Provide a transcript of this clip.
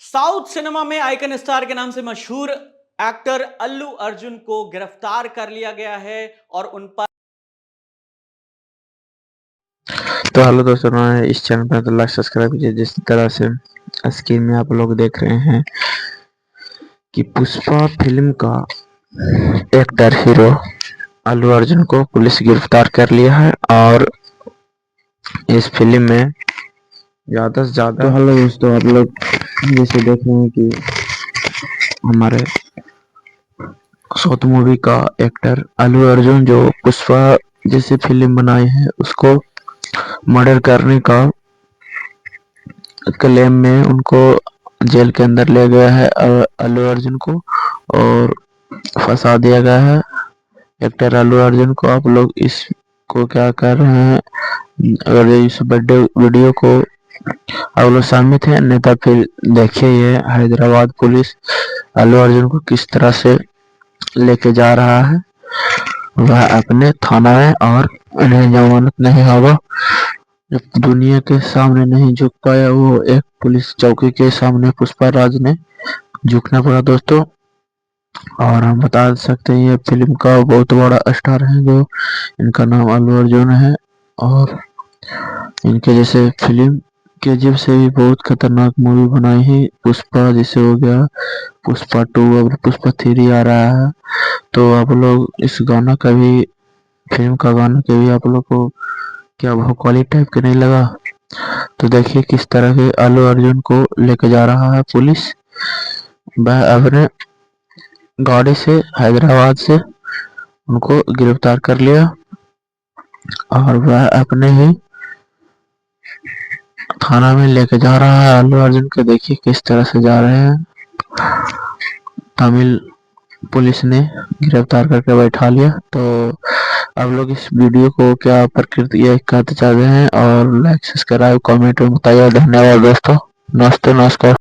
South cinema में icon star के नाम से मशहूर एक्टर अल्लू अर्जुन को गिरफ्तार कर लिया गया है और उन पर तो हेलो दोस्तों, इस चैनल पर तो लाइक सब्सक्राइब कीजिए। जिस तरह से स्क्रीन में आप लोग देख रहे हैं कि पुष्पा फिल्म का एक्टर हीरो अल्लू अर्जुन को पुलिस गिरफ्तार कर लिया है और इस फिल्म में ज़्यादा से ज़्यादा तो हेलो दोस्तों, आप लोग जैसे देख रहे हैं कि हमारे साउथ मूवी का एक्टर अल्लू अर्जुन जो पुष्पा जैसी फिल्म बनाई है उसको मर्डर करने का क्लेम में उनको जेल के अंदर ले गया है अल्लू अर्जुन को और फंसा दिया गया है। एक्टर अल्लू अर्जुन को आप लोग इसको क्या कर रहे हैं, अगर इस बर्थडे वीडियो को आप लोग शामिल थे नहीं तो फिर देखिए ये हैदराबाद पुलिस अल्लू अर्जुन को किस तरह से लेके जा रहा है वह अपने थाना में, और उन्हें जमानत नहीं होगा। जब दुनिया के सामने नहीं झुक पाया वो एक पुलिस चौकी के सामने पुष्पा राज ने झुकना पड़ा दोस्तों। और हम बता सकते हैं ये फिल्म का बहुत बड़ा स्टार है जो इनका नाम अल्लू अर्जुन है और इनके जैसे फिल्म केजीएफ से भी बहुत खतरनाक मूवी बनाई है। पुष्पा जैसे हो गया पुष्पा 2, अब पुष्पा 3 आ रहा है। तो आप लोग इस गाना का भी फिल्म का गाना के भी आप लोग को क्या भौकाली टाइप के नहीं लगा? तो देखिए किस तरह के अल्लू अर्जुन को लेके जा रहा है पुलिस। वह अपने गाड़ी से हैदराबाद से उनको गिरफ्तार कर लिया और वह अपने ही थाना में लेके जा रहा है अल्लू अर्जुन के। देखिए किस तरह से जा रहे हैं। तमिल पुलिस ने गिरफ्तार करके बैठा लिया। तो आप लोग इस वीडियो को क्या प्रतिक्रिया कहते चाहते हैं और लाइक सब्सक्राइब कमेंट में बताइए। धन्यवाद दोस्तों, नमस्ते नमस्कार।